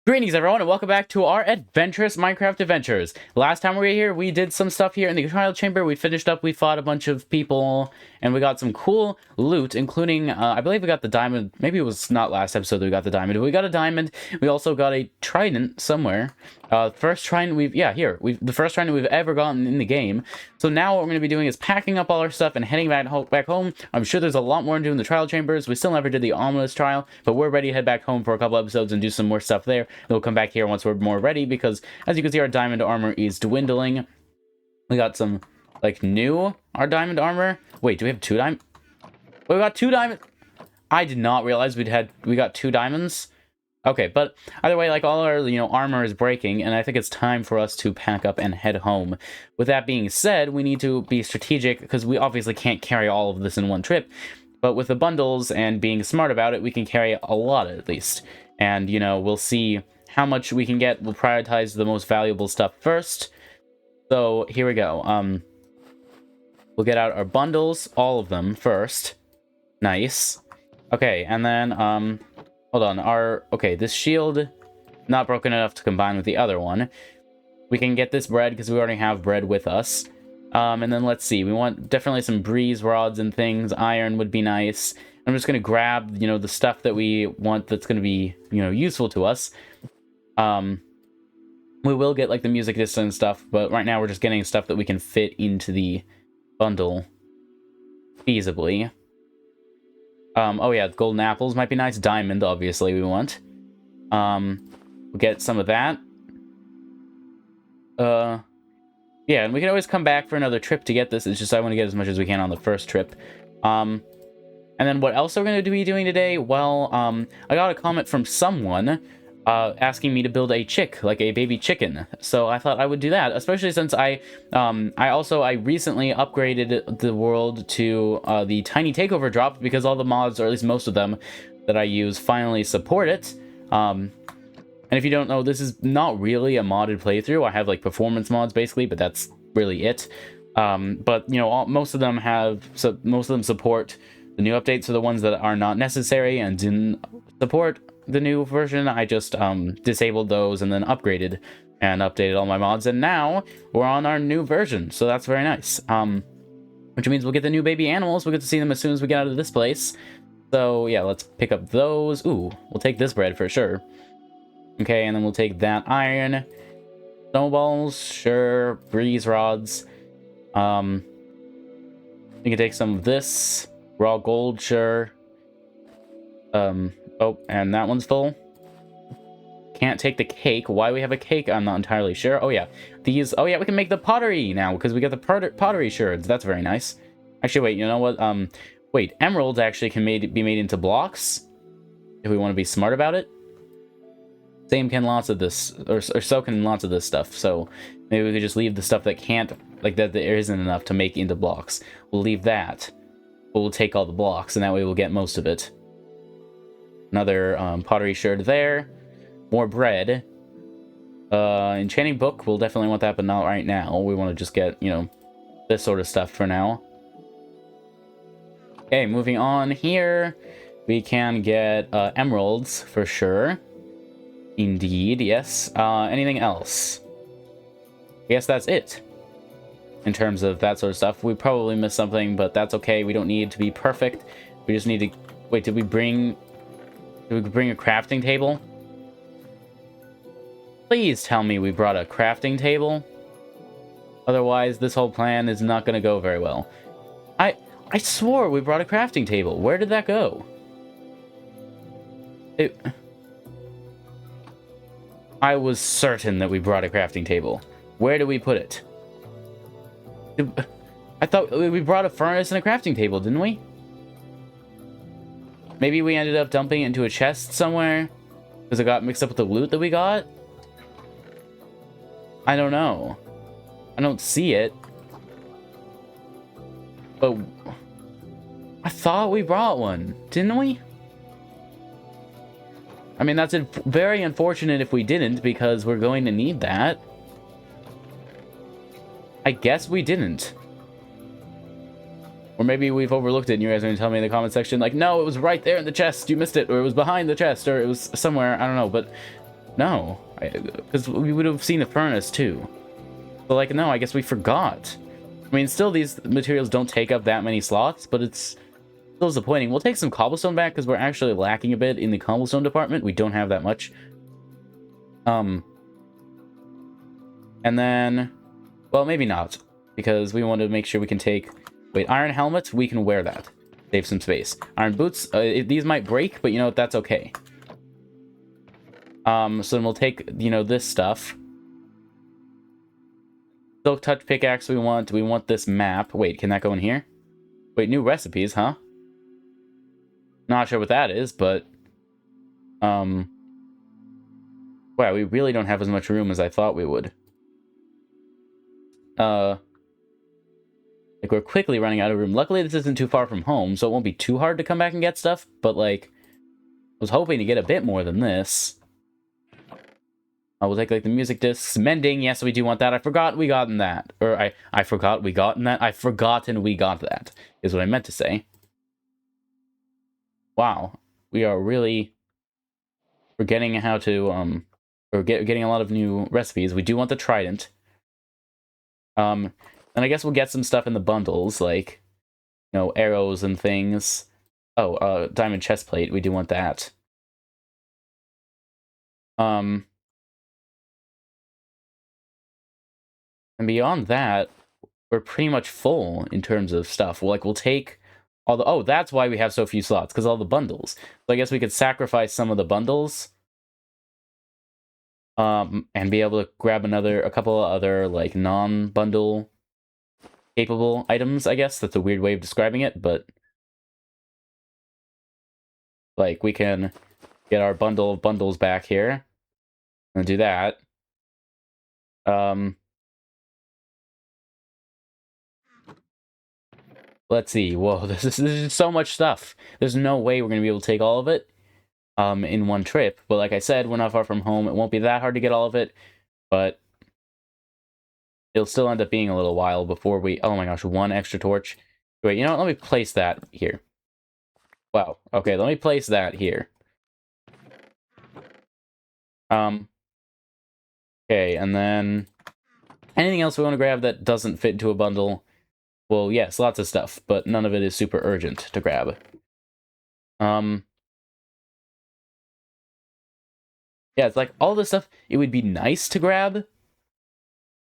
Greetings everyone and welcome back to our Adventurous Minecraft Adventures. Last time we were here, we did some stuff here in the trial chamber. We finished up, we fought a bunch of people, and we got some cool loot, including, I believe we got the diamond. Maybe it was not last episode that we got the diamond, but we got a diamond. We also got a trident somewhere. First trident the first trident we've ever gotten in the game. So now what we're going to be doing is packing up all our stuff and heading back home. I'm sure there's a lot more to do in the trial chambers. We still never did the ominous trial, but we're ready to head back home for a couple episodes and do some more stuff there. We'll come back here once we're more ready, because as you can see, our diamond armor is dwindling. We got some, our diamond armor. Wait, do we have two diamond? We got two diamond. I did not realize we got two diamonds. Okay, but either way, all our, armor is breaking, and I think it's time for us to pack up and head home. With that being said, we need to be strategic, because we obviously can't carry all of this in one trip. But with the bundles and being smart about it, we can carry a lot at least. And, we'll see how much we can get. We'll prioritize the most valuable stuff first. So here we go. We'll get out our bundles, all of them first. Nice. Okay, and then hold on. This shield not broken enough to combine with the other one. We can get this bread because we already have bread with us. And then let's see. We want definitely some breeze rods and things. Iron would be nice. I'm just gonna grab, the stuff that we want that's gonna be, useful to us. We will get the music disc and stuff, but right now we're just getting stuff that we can fit into the bundle feasibly. Oh yeah, golden apples might be nice. Diamond, obviously, we want. We'll get some of that. Yeah, and we can always come back for another trip to get this. It's just I want to get as much as we can on the first trip. And then what else are we going to be doing today? Well, I got a comment from someone asking me to build a chick, like a baby chicken. So I thought I would do that, especially since I recently upgraded the world to the tiny takeover drop, because all the mods, or at least most of them that I use, finally support it. And if you don't know, this is not really a modded playthrough. I have performance mods basically, but that's really it. But most of them support the new updates. So the ones that are not necessary and didn't support the new version, I just disabled those and then upgraded and updated all my mods, and now we're on our new version, so that's very nice. Which means we'll get the new baby animals. We'll get to see them as soon as we get out of this place. So yeah, let's pick up those. Ooh, we'll take this bread for sure. Okay, and then we'll take that iron. Snowballs, sure. Breeze rods. We can take some of this. Raw gold, sure. Oh, and that one's full. Can't take the cake. Why we have a cake, I'm not entirely sure. Oh, yeah. These... Oh, yeah, we can make the pottery now, because we got the pottery shards. That's very nice. Actually, wait, you know what? Wait, emeralds actually can be made into blocks, if we want to be smart about it. Same can lots of this, or so can lots of this stuff. So maybe we could just leave the stuff that can't, that there isn't enough to make into blocks. We'll leave that, but we'll take all the blocks, and that way we'll get most of it. Another pottery shard there. More bread. Enchanting book, we'll definitely want that, but not right now. We want to just get, this sort of stuff for now. Okay, moving on here. We can get emeralds for sure. Indeed, yes. Anything else? I guess that's it. In terms of that sort of stuff. We probably missed something, but that's okay. We don't need to be perfect. We just need to... Wait, did we bring a crafting table? Please tell me we brought a crafting table. Otherwise, this whole plan is not going to go very well. I swore we brought a crafting table. Where did that go? I was certain that we brought a crafting table. Where did we put it? I thought we brought a furnace and a crafting table, didn't we? Maybe we ended up dumping it into a chest somewhere because it got mixed up with the loot that we got? I don't know. I don't see it. But I thought we brought one, didn't we? I mean, that's very unfortunate if we didn't, because we're going to need that. I guess we didn't. Or maybe we've overlooked it and you guys are going to tell me in the comment section, no, it was right there in the chest, you missed it, or it was behind the chest, or it was somewhere, I don't know, but No. Because we would have seen the furnace, too. So, like, no, I guess we forgot. I mean, still, these materials don't take up that many slots, but it's still disappointing. We'll take some cobblestone back, because we're actually lacking a bit in the cobblestone department. We don't have that much. And then... Well, maybe not, because we want to make sure we can take... Wait, iron helmets? We can wear that. Save some space. Iron boots? These might break, but you know what? That's okay. So then we'll take, you know, this stuff. Silk touch pickaxe we want. We want this map. Wait, can that go in here? Wait, new recipes, huh? Not sure what that is, but... Wow, we really don't have as much room as I thought we would. Like, we're quickly running out of room. Luckily, this isn't too far from home, so it won't be too hard to come back and get stuff, but, like, I was hoping to get a bit more than this. We'll take, like, the music discs. Mending, yes, we do want that. I forgot we gotten that. Or, I forgot we gotten that. I've forgotten we got that, is what I meant to say. Wow. We are really forgetting how to, or getting a lot of new recipes. We do want the trident. And I guess we'll get some stuff in the bundles, like, you know, arrows and things. Oh, diamond chest plate. We do want that. And beyond that, we're pretty much full in terms of stuff. Like, we'll take all the... Oh, that's why we have so few slots, because all the bundles. So I guess we could sacrifice some of the bundles. And be able to grab a couple of other, like, non-bundle capable items, I guess. That's a weird way of describing it, but... Like, we can get our bundle of bundles back here. And do that. Let's see. Whoa, this is so much stuff. There's no way we're going to be able to take all of it in one trip. But like I said, we're not far from home. It won't be that hard to get all of it, but it'll still end up being a little while before we... Oh my gosh, one extra torch. Wait, you know what? Let me place that here. Wow. Okay, let me place that here. Okay, and then... Anything else we want to grab that doesn't fit into a bundle? Well, yes, lots of stuff, but none of it is super urgent to grab. Yeah, it's like all this stuff, it would be nice to grab,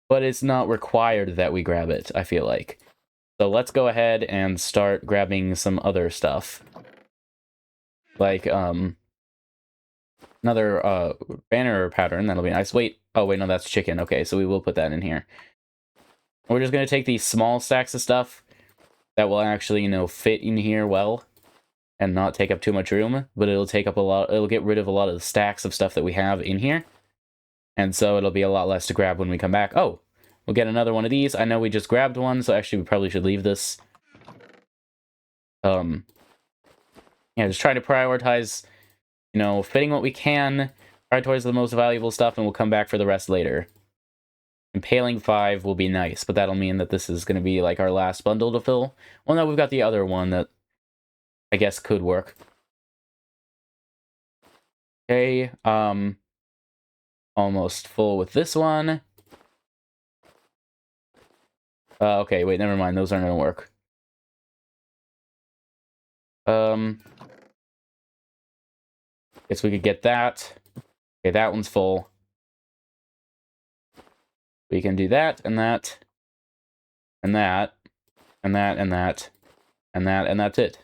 but it's not required that we grab it, I feel like. So let's go ahead and start grabbing some other stuff. Like, another, banner pattern, that'll be nice. Wait, oh wait, no, that's chicken. Okay, so we will put that in here. We're just gonna take these small stacks of stuff that will actually, you know, fit in here well and not take up too much room, but it'll take up a lot, it'll get rid of a lot of the stacks of stuff that we have in here. And so it'll be a lot less to grab when we come back. Oh, we'll get another one of these. I know we just grabbed one, so actually we probably should leave this. Yeah, just try to prioritize, you know, fitting what we can, prioritize the most valuable stuff, and we'll come back for the rest later. Impaling 5 will be nice, but that'll mean that this is going to be, like, our last bundle to fill. Well, no, we've got the other one that I guess could work. Okay, almost full with this one. Okay, wait, never mind, those aren't going to work. Guess we could get that. Okay, that one's full. We can do that, and that, and that, and that, and that, and that, and that's it.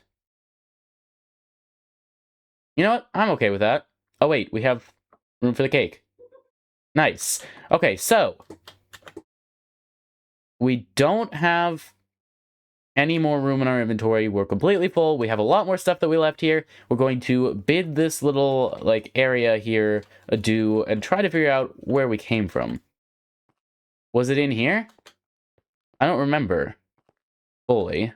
You know what? I'm okay with that. Oh, wait, we have room for the cake. Nice. Okay, so we don't have any more room in our inventory. We're completely full. We have a lot more stuff that we left here. We're going to bid this little, like, area here adieu and try to figure out where we came from. Was it in here? I don't remember fully.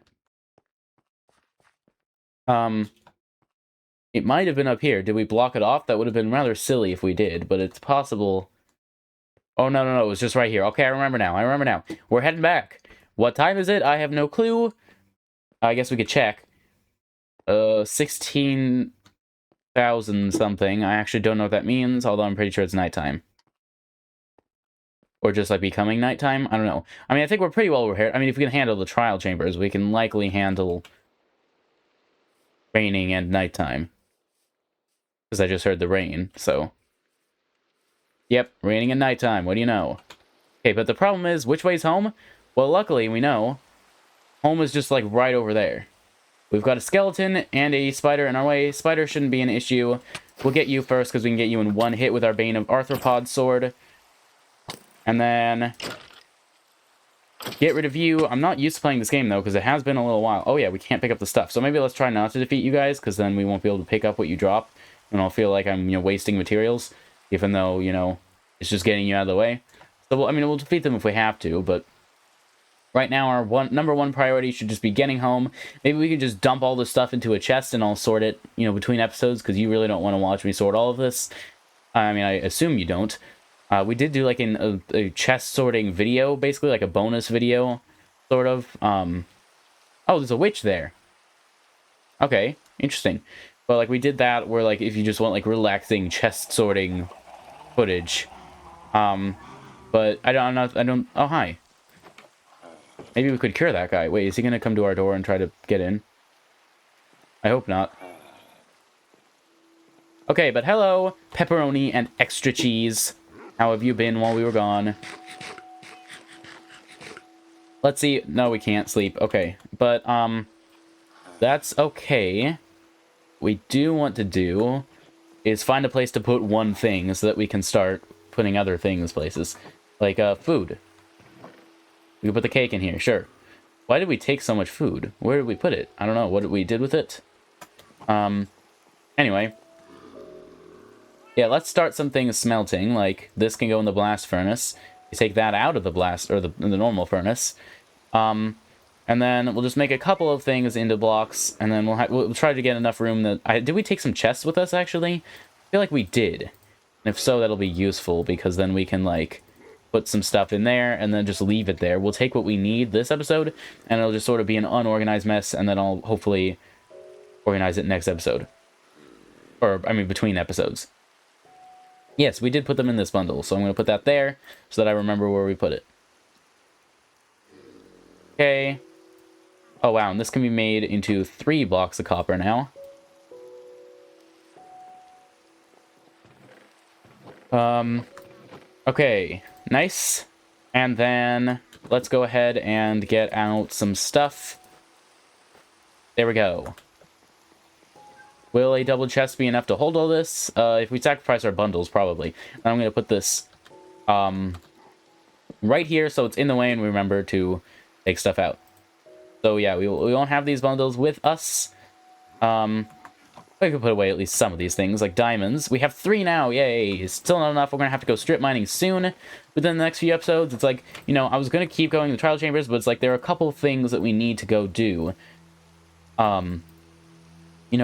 It might have been up here. Did we block it off? That would have been rather silly if we did, but it's possible. Oh, no, no, no, it was just right here. Okay, I remember now. I remember now. We're heading back. What time is it? I have no clue. I guess we could check. 16... thousand something. I actually don't know what that means, although I'm pretty sure it's nighttime. Or just like becoming nighttime. I don't know. I mean, I think we're pretty well prepared. I mean, if we can handle the trial chambers, we can likely handle raining and nighttime. Because I just heard the rain, so. Yep, raining and nighttime. What do you know? Okay, but the problem is, which way's home? Well, luckily, we know. Home is just like right over there. We've got a skeleton and a spider in our way. Spider shouldn't be an issue. We'll get you first because we can get you in one hit with our Bane of Arthropod sword. And then get rid of you. I'm not used to playing this game, though, because it has been a little while. Oh, yeah, we can't pick up the stuff. So maybe let's try not to defeat you guys, because then we won't be able to pick up what you drop. And I'll feel like I'm, wasting materials, even though, it's just getting you out of the way. So, we'll defeat them if we have to, but right now our number one priority should just be getting home. Maybe we can just dump all this stuff into a chest and I'll sort it, between episodes, because you really don't want to watch me sort all of this. I mean, I assume you don't. We did do like a chest sorting video, basically like a bonus video, sort of. Oh, there's a witch there. Okay, interesting. But like we did that where like if you just want like relaxing chest sorting footage. But I don't. Oh, hi. Maybe we could cure that guy. Wait, is he gonna come to our door and try to get in? I hope not. Okay, but hello, pepperoni and extra cheese. How have you been while we were gone? Let's see. No, we can't sleep. Okay. But, that's okay. We do want to do is find a place to put one thing so that we can start putting other things places. Like, food. We can put the cake in here, sure. Why did we take so much food? Where did we put it? I don't know what we did with it. Anyway. Yeah, let's start some things smelting, like this can go in the blast furnace. You take that out of the blast, or the normal furnace. And then we'll just make a couple of things into blocks, and then we'll try to get enough room that... did we take some chests with us, actually? I feel like we did. And if so, that'll be useful, because then we can, like, put some stuff in there, and then just leave it there. We'll take what we need this episode, and it'll just sort of be an unorganized mess, and then I'll hopefully organize it next episode. Or, I mean, between episodes. Yes, we did put them in this bundle, so I'm going to put that there so that I remember where we put it. Okay. Oh, wow, and this can be made into 3 blocks of copper now. Okay, nice. And then let's go ahead and get out some stuff. There we go. Will a double chest be enough to hold all this? If we sacrifice our bundles, probably. And I'm going to put this right here so it's in the way and we remember to take stuff out. So yeah, we won't have these bundles with us. We could put away at least some of these things, like diamonds. We have 3 now, yay! Still not enough, we're going to have to go strip mining soon. Within the next few episodes, it's like, I was going to keep going to the trial chambers, but it's like there are a couple things that we need to go do.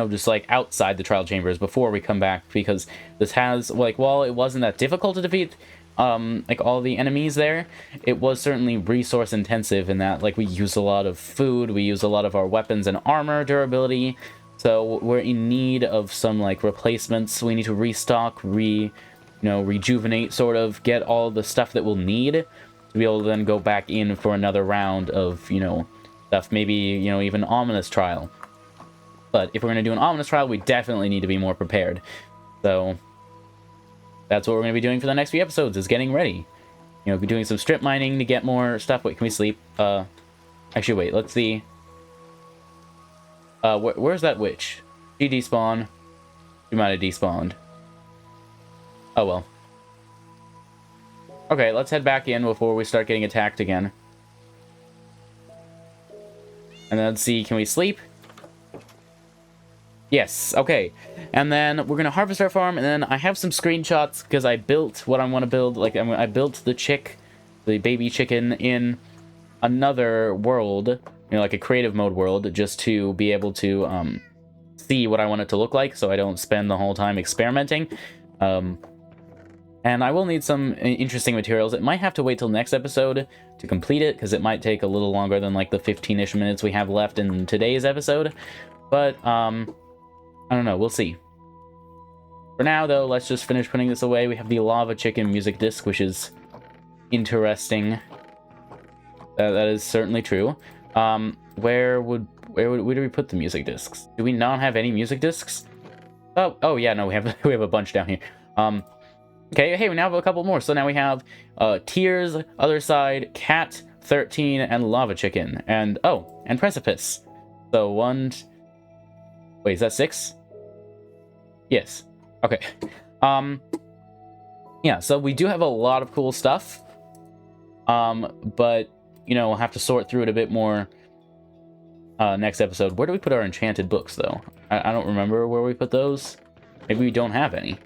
Just like outside the trial chambers before we come back, because this has, like, while it wasn't that difficult to defeat, like all the enemies there, it was certainly resource intensive in that, like, we used a lot of food, we used a lot of our weapons and armor durability, so we're in need of some, like, replacements. We need to restock, rejuvenate, sort of, get all the stuff that we'll need to be able to then go back in for another round of, stuff, maybe, even ominous trial. But if we're going to do an ominous trial, we definitely need to be more prepared. So that's what we're going to be doing for the next few episodes, is getting ready. Be doing some strip mining to get more stuff. Wait, can we sleep? Actually, wait, let's see. Where's that witch? She despawned. She might have despawned. Oh, well. Okay, let's head back in before we start getting attacked again. And then let's see, can we sleep? Yes, okay. And then we're going to harvest our farm, and then I have some screenshots because I built what I want to build. Like, I built the baby chicken in another world, like a creative mode world, just to be able to see what I want it to look like so I don't spend the whole time experimenting. And I will need some interesting materials. It might have to wait till next episode to complete it, because it might take a little longer than like the 15-ish minutes we have left in today's episode. But, I don't know, we'll see. For now, though, let's just finish putting this away. We have the lava chicken music disc, which is interesting. That is certainly true. Where do we put the music discs? Do we not have any music discs? Oh yeah, no, we have we have a bunch down here. Okay, hey, we now have a couple more. So now we have Tears, Other Side, Cat, 13, and Lava Chicken. And oh, and Precipice. So wait, is that 6? Yes. Okay. Yeah, so we do have a lot of cool stuff. But you know, we'll have to sort through it a bit more next episode. Where do we put our enchanted books, though? I don't remember where we put those. Maybe we don't have any.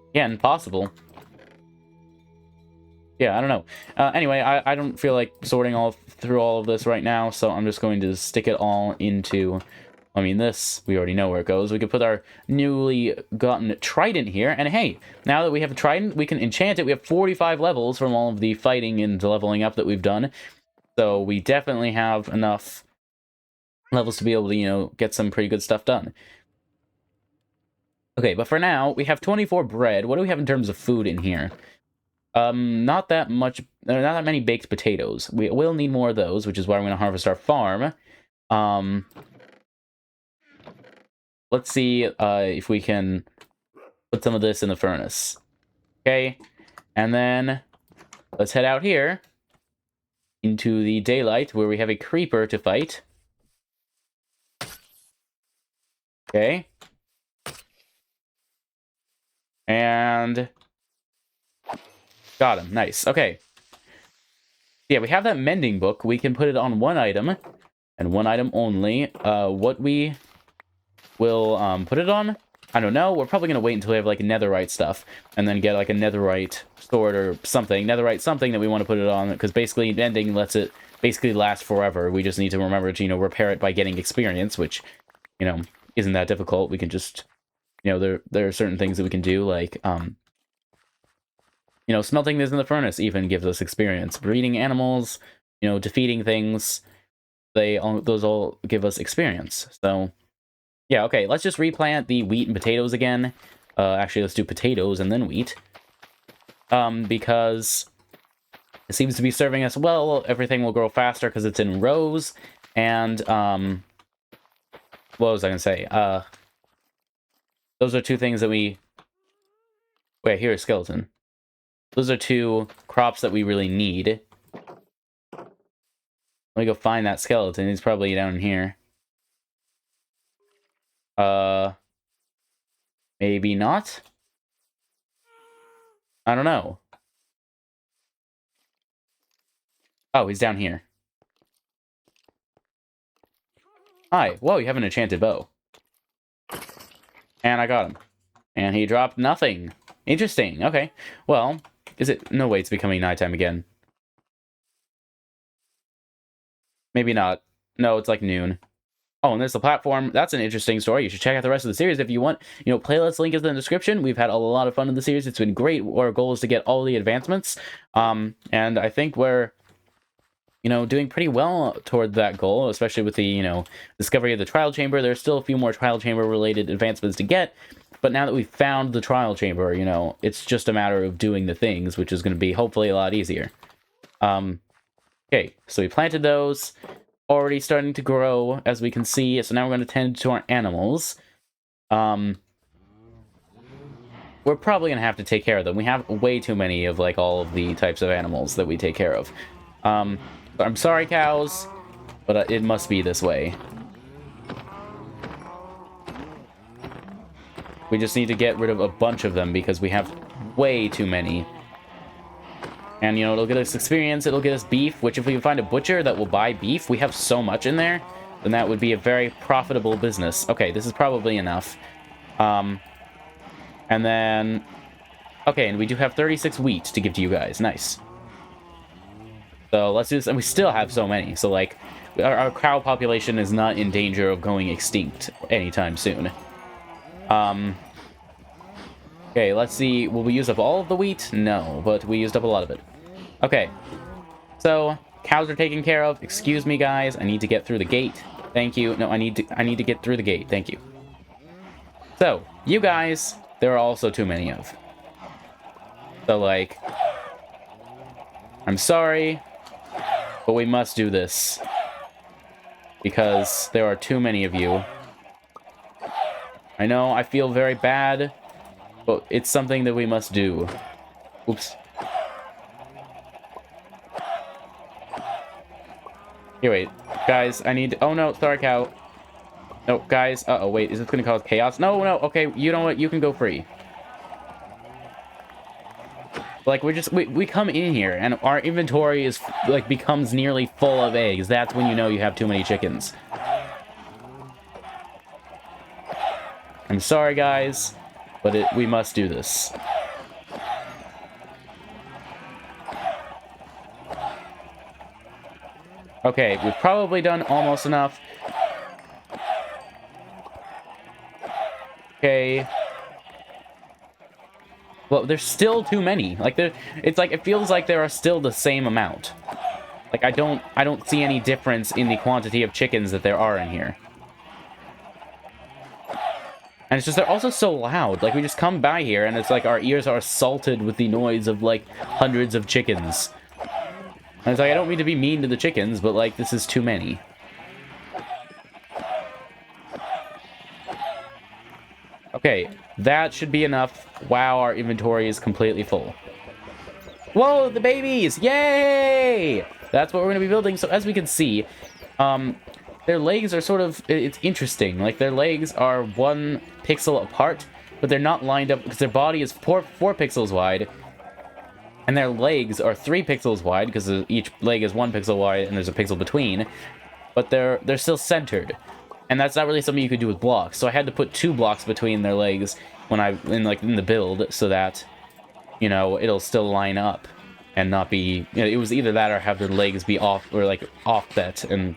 Again, possible. Yeah, I don't know. Anyway, I don't feel like sorting through all of this right now, so I'm just going to stick it all into... I mean, this, we already know where it goes. We could put our newly gotten trident here, and hey, now that we have a trident, we can enchant it. We have 45 levels from all of the fighting and leveling up that we've done, so we definitely have enough levels to be able to, you know, get some pretty good stuff done. Okay, but for now, we have 24 bread. What do we have in terms of food in here? Not that much, not that many baked potatoes. We will need more of those, which is why I'm going to harvest our farm. Let's see if we can put some of this in the furnace. Okay, and then let's head out here into the daylight where we have a creeper to fight. Okay. And got him. Nice. Okay. Yeah, we have that mending book. We can put it on one item and one item only. What we will put it on, I don't know. We're probably going to wait until we have like netherite stuff and then get like a netherite sword or something. Netherite something that we want to put it on, because basically mending lets it basically last forever. We just need to remember to, you know, repair it by getting experience, which, you know, isn't that difficult. We can just... You know, there are certain things that we can do, like, you know, smelting this in the furnace even gives us experience. Breeding animals, you know, defeating things, those all give us experience. So, yeah, okay, let's just replant the wheat and potatoes again. Actually, let's do potatoes and then wheat. Because it seems to be serving us well. Everything will grow faster because it's in rows. And, what was I going to say? Those are two things that we... Wait, here, a skeleton. Those are two crops that we really need. Let me go find that skeleton. He's probably down here. Maybe not? I don't know. Oh, he's down here. Hi. Whoa, you have an enchanted bow. And I got him. And he dropped nothing. Interesting. Okay. Well, is it... No, wait, it's becoming nighttime again. Maybe not. No, it's like noon. Oh, and there's the platform. That's an interesting story. You should check out the rest of the series if you want. You know, playlist link is in the description. We've had a lot of fun in the series. It's been great. Our goal is to get all the advancements. And I think we're... you know, doing pretty well toward that goal, especially with the, you know, discovery of the trial chamber. There's still a few more trial chamber related advancements to get, but now that we've found the trial chamber, you know, it's just a matter of doing the things, which is going to be hopefully a lot easier. Okay, so we planted those, already starting to grow, as we can see, so now we're going to tend to our animals. We're probably going to have to take care of them. We have way too many of, like, all of the types of animals that we take care of. I'm sorry, cows, but it must be this way. We just need to get rid of a bunch of them because we have way too many. And, you know, it'll get us experience, it'll get us beef, which if we can find a butcher that will buy beef, we have so much in there, then that would be a very profitable business. Okay, this is probably enough. And then... Okay, and we do have 36 wheat to give to you guys. Nice. So let's do this, and we still have so many. So, like, our cow population is not in danger of going extinct anytime soon. Okay, let's see. Will we use up all of the wheat? No, but we used up a lot of it. Okay. So, cows are taken care of. Excuse me, guys. I need to get through the gate. Thank you. No, I need to get through the gate. Thank you. So, you guys there are also too many of. So, like, I'm sorry, but we must do this. Because there are too many of you. I know, I feel very bad, but it's something that we must do. Oops. Here, wait. Guys, I need... Oh, no, sorry, cow. No, guys. Uh-oh, wait. Is this going to cause chaos? No, no. Okay, you know what? You can go free. Like, we come in here, and our inventory is, like, becomes nearly full of eggs. That's when you know you have too many chickens. I'm sorry, guys, but we must do this. Okay, we've probably done almost enough. Okay. Well, there's still too many. Like, it feels like there are still the same amount. Like, I don't see any difference in the quantity of chickens that there are in here. And it's just, they're also so loud. Like, we just come by here, and it's like our ears are assaulted with the noise of, like, hundreds of chickens. And it's like, I don't mean to be mean to the chickens, but, like, this is too many. Okay, that should be enough. Wow, our inventory is completely full. Whoa, the babies! Yay! That's what we're going to be building. So as we can see, their legs are sort of... It's interesting. Like, their legs are 1 pixel apart, but they're not lined up because their body is 4 pixels wide. And their legs are 3 pixels wide because each leg is 1 pixel wide and there's a pixel between. But they're still centered. And that's not really something you could do with blocks. So I had to put 2 blocks between their legs when in the build so that, you know, it'll still line up and not be, you know, it was either that or have their legs be off or like offset and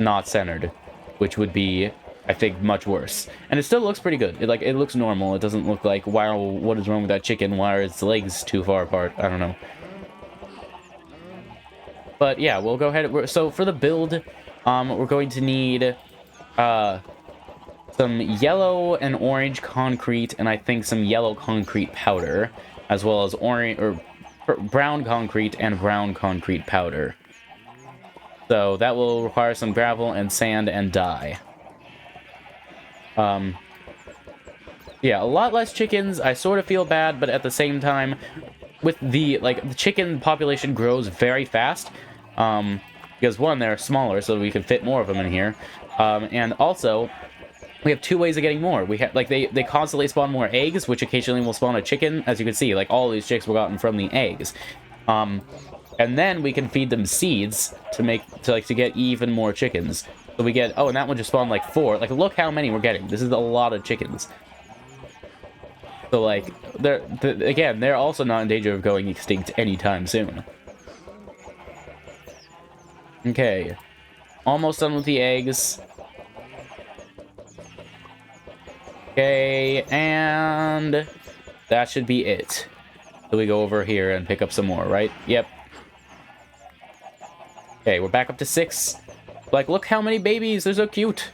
not centered, which would be, I think, much worse. And it still looks pretty good. It looks normal. It doesn't look like, wow, what is wrong with that chicken? Why are its legs too far apart? I don't know. But yeah, we'll go ahead. So for the build, we're going to need some yellow and orange concrete, and I think some yellow concrete powder, as well as orange or brown concrete and brown concrete powder. So that will require some gravel and sand and dye. Yeah, a lot less chickens. I sort of feel bad, but at the same time, with the chicken population grows very fast. Because one, they're smaller, so we can fit more of them in here. And also, we have 2 ways of getting more. We have, like, they constantly spawn more eggs, which occasionally will spawn a chicken. As you can see, like, all these chicks were gotten from the eggs. And then we can feed them seeds to get even more chickens. So we get, oh, and that one just spawned like 4. Like, look how many we're getting. This is a lot of chickens. So, like, again, they're also not in danger of going extinct anytime soon. Okay. Almost done with the eggs. Okay, and that should be it. So we go over here and pick up some more, right? Yep. Okay, we're back up to 6. Like, look how many babies! They're so cute!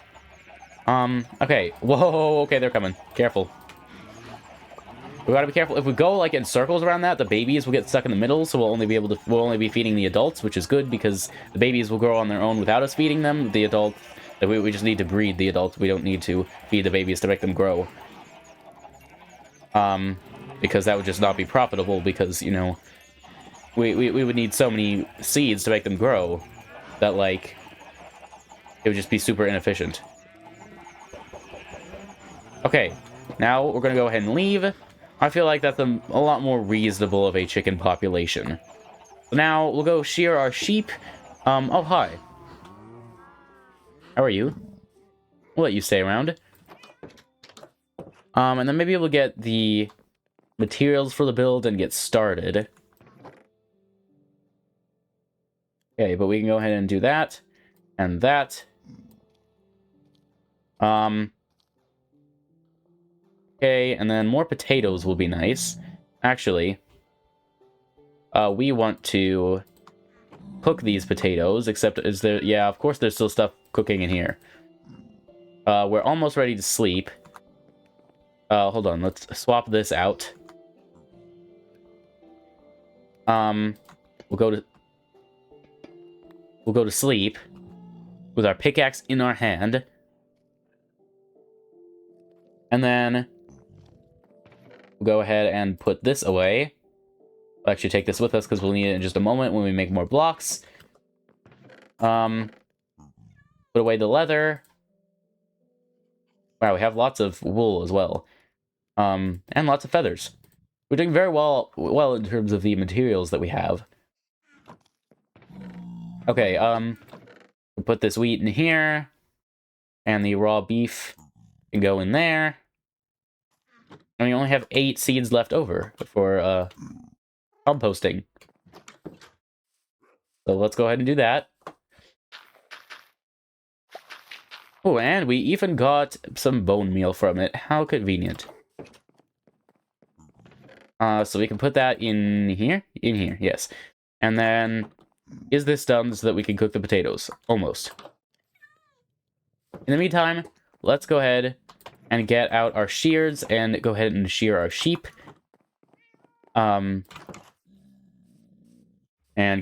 Okay. Whoa, okay, they're coming. Careful. We gotta be careful. If we go, like, in circles around that, the babies will get stuck in the middle, so we'll only be feeding the adults, which is good, because the babies will grow on their own without us feeding them. The adults, we just need to breed the adults. We don't need to feed the babies to make them grow. Because that would just not be profitable, because, you know, we would need so many seeds to make them grow that, like, it would just be super inefficient. Okay, now we're gonna go ahead and leave. I feel like that's a lot more reasonable of a chicken population. So now we'll go shear our sheep. Oh, hi. How are you? We'll let you stay around. And then maybe we'll get the materials for the build and get started. Okay, but we can go ahead and do that. And that. Okay, and then more potatoes will be nice. Actually, we want to cook these potatoes, except is there... Yeah, of course there's still stuff cooking in here. We're almost ready to sleep. Hold on, let's swap this out. We'll go to sleep with our pickaxe in our hand. And then we'll go ahead and put this away. We'll actually take this with us because we'll need it in just a moment when we make more blocks. Put away the leather. Wow, we have lots of wool as well. And lots of feathers. We're doing very well in terms of the materials that we have. Okay, we'll put this wheat in here. And the raw beef can go in there. And we only have 8 seeds left over for composting. So let's go ahead and do that. Oh, and we even got some bone meal from it. How convenient. So we can put that in here? In here, yes. And then, is this done so that we can cook the potatoes? Almost. In the meantime, let's go ahead and get out our shears and go ahead and shear our sheep. And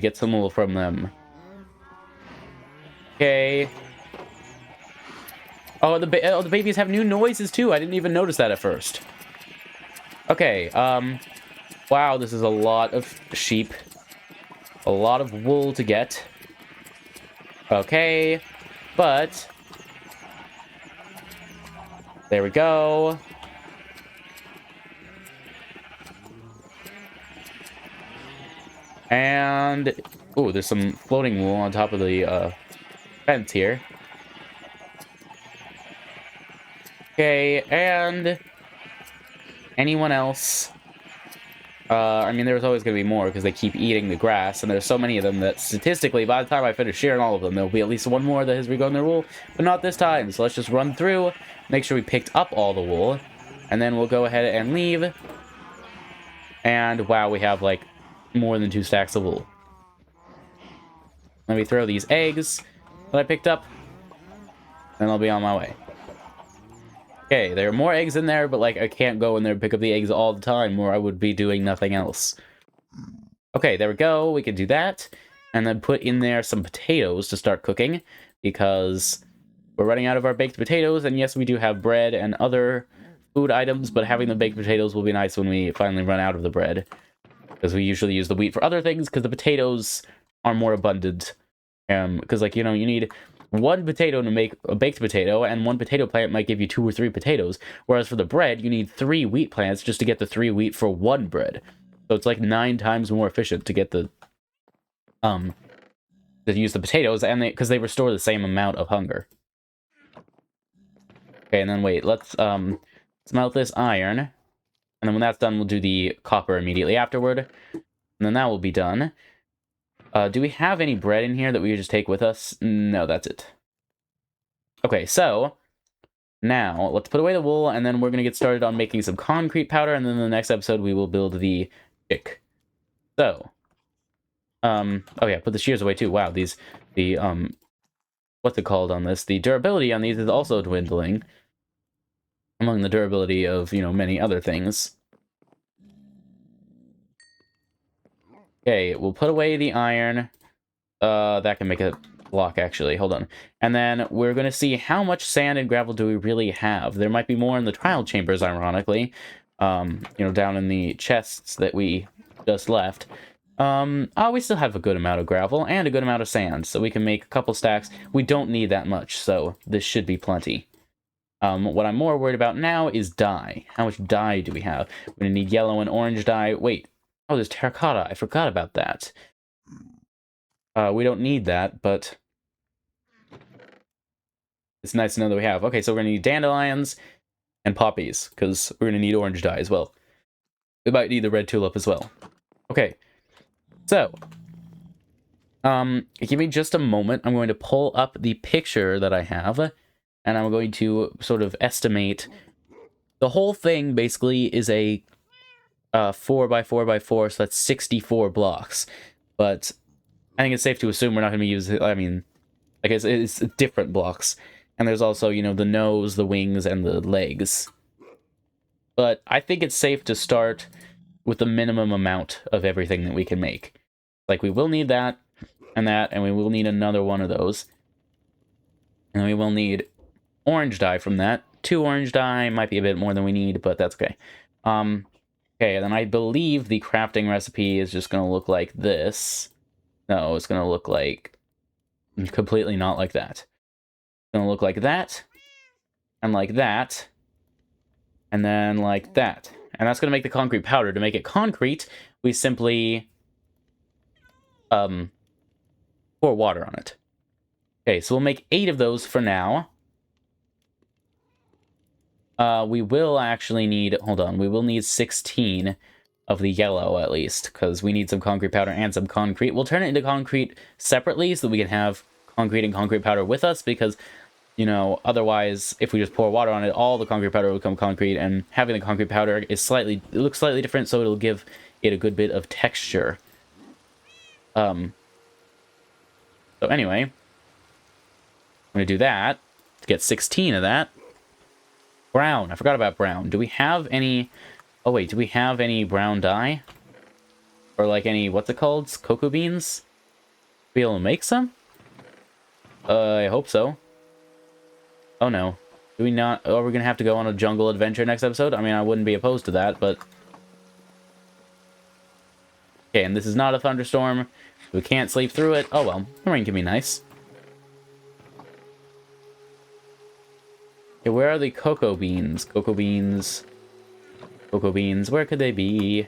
get some wool from them. Okay. Oh, the babies have new noises too. I didn't even notice that at first. Okay, wow, this is a lot of sheep. A lot of wool to get. Okay, but... there we go. And... ooh, there's some floating wool on top of the, fence here. Okay, and... anyone else? I mean, there's always going to be more because they keep eating the grass, and there's so many of them that statistically, by the time I finish shearing all of them, there'll be at least one more that has regrown their wool, but not this time. So let's just run through, make sure we picked up all the wool, and then we'll go ahead and leave. And wow, we have like more than 2 stacks of wool. Let me throw these eggs that I picked up, and I'll be on my way. Okay, there are more eggs in there, but, like, I can't go in there and pick up the eggs all the time, or I would be doing nothing else. Okay, there we go. We can do that. And then put in there some potatoes to start cooking, because we're running out of our baked potatoes, and yes, we do have bread and other food items, but having the baked potatoes will be nice when we finally run out of the bread, because we usually use the wheat for other things, because the potatoes are more abundant. Because, like, you know, you need 1 potato to make a baked potato, and 1 potato plant might give you 2 or 3 potatoes. Whereas for the bread, you need 3 wheat plants just to get the 3 wheat for 1 bread. So it's like 9 times more efficient to get the, to use the potatoes, and because they restore the same amount of hunger. Okay, and then wait, let's, smelt this iron. And then when that's done, we'll do the copper immediately afterward. And then that will be done. Do we have any bread in here that we could just take with us? No, that's it. Okay, so now let's put away the wool, and then we're going to get started on making some concrete powder, and then in the next episode we will build the pick. So, oh yeah, put the shears away too. Wow, what's it called on this? The durability on these is also dwindling, among the durability of, you know, many other things. Okay, we'll put away the iron. That can make a block, actually. Hold on. And then we're going to see how much sand and gravel do we really have. There might be more in the trial chambers, ironically. You know, down in the chests that we just left. Oh, we still have a good amount of gravel and a good amount of sand, so we can make a couple stacks. We don't need that much, so this should be plenty. What I'm more worried about now is dye. How much dye do we have? We're going to need yellow and orange dye. Wait. Oh, there's terracotta. I forgot about that. We don't need that, but it's nice to know that we have. Okay, so we're going to need dandelions and poppies, because we're going to need orange dye as well. We might need the red tulip as well. Okay, so, give me just a moment. I'm going to pull up the picture that I have, and I'm going to sort of estimate. The whole thing basically is a 4x4x4, so that's 64 blocks. But I think it's safe to assume we're not going to be using, I mean, I guess it's different blocks. And there's also, you know, the nose, the wings, and the legs. but I think it's safe to start with the minimum amount of everything that we can make. Like, we will need that, and we will need another one of those. And we will need orange dye from that. 2 orange dye might be a bit more than we need, but that's okay. Okay, then I believe the crafting recipe is just going to look like this. No, it's going to look like... completely not like that. It's going to look like that, and like that, and then like that. And that's going to make the concrete powder. To make it concrete, we simply pour water on it. Okay, so we'll make 8 of those for now. We will actually need... hold on. We will need 16 of the yellow, at least, because we need some concrete powder and some concrete. We'll turn it into concrete separately so that we can have concrete and concrete powder with us, because, you know, otherwise, if we just pour water on it, all the concrete powder will become concrete, and having the concrete powder is slightly... it looks slightly different, so it'll give it a good bit of texture. So anyway, I'm going to do that to get 16 of that. Brown. I forgot about brown. Do we have any... oh, wait. Do we have any brown dye? Or, like, any... what's it called? Cocoa beans? Be able to make some? I hope so. Oh, no. Do we not... oh, we're going to have to go on a jungle adventure next episode? I mean, I wouldn't be opposed to that, but... okay, and this is not a thunderstorm. We can't sleep through it. Oh, well. The rain can be nice. Okay, where are the cocoa beans? Cocoa beans. Cocoa beans. Where could they be?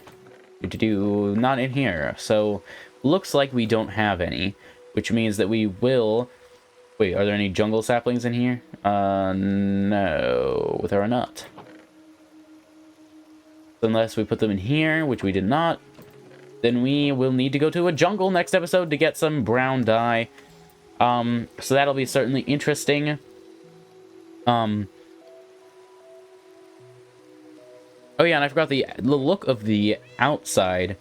Not in here. So, looks like we don't have any. Which means that we will... wait, are there any jungle saplings in here? No. There are not. Unless we put them in here, which we did not. Then we will need to go to a jungle next episode to get some brown dye. So that'll be certainly interesting. Oh yeah, and I forgot the look of the outside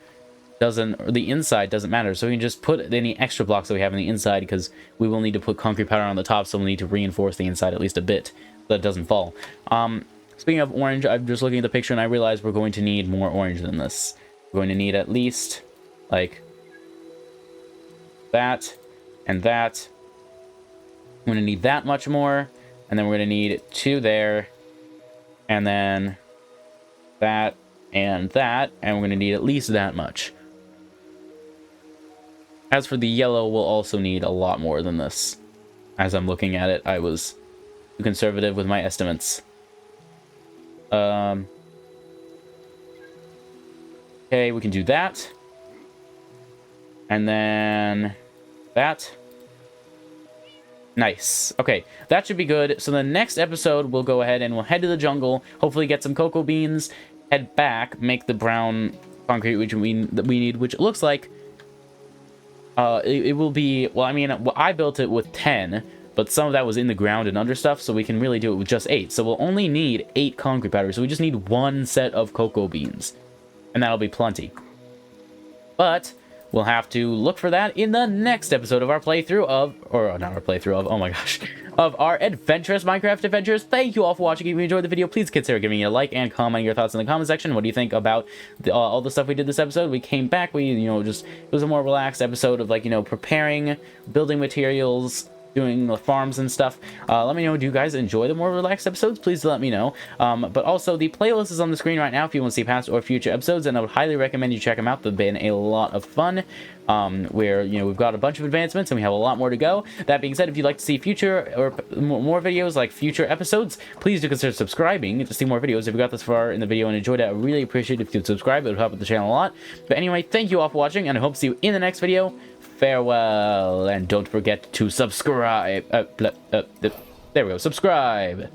the inside doesn't matter. So we can just put any extra blocks that we have on the inside, because we will need to put concrete powder on the top, so we'll need to reinforce the inside at least a bit so that it doesn't fall. Speaking of orange, I'm just looking at the picture and I realized we're going to need more orange than this. We're going to need at least, like, that and that. I'm going to need that much more. And then we're going to need 2 there. And then that and that. And we're going to need at least that much. As for the yellow, we'll also need a lot more than this. As I'm looking at it, I was too conservative with my estimates. Okay, we can do that. And then that. Nice. Okay, that should be good. So the next episode, we'll go ahead and we'll head to the jungle, hopefully get some cocoa beans, head back, make the brown concrete which we need, which it looks like it will be... well, I mean, I built it with 10, but some of that was in the ground and under stuff, so we can really do it with just 8. So we'll only need 8 concrete powder, so we just need 1 set of cocoa beans. And that'll be plenty. But we'll have to look for that in the next episode of our playthrough of... or not our playthrough of, oh my gosh, of our Adventurous Minecraft Adventures. Thank you all for watching. If you enjoyed the video, please consider giving it a like and commenting your thoughts in the comment section. What do you think about all the stuff we did this episode? We came back, it was a more relaxed episode of, like, preparing, building materials, doing the farms and stuff. Let me know, do you guys enjoy the more relaxed episodes? Please let me know. But also, the playlist is on the screen right now if you want to see past or future episodes, and I would highly recommend you check them out. They've been a lot of fun, where, we've got a bunch of advancements and we have a lot more to go. That being said, if you'd like to see future or more videos, like future episodes, please do consider subscribing to see more videos. If you got this far in the video and enjoyed it, I really appreciate it if you'd subscribe. It would help with the channel a lot. But anyway, thank you all for watching, and I hope to see you in the next video. Farewell, and don't forget to subscribe. There we go, subscribe.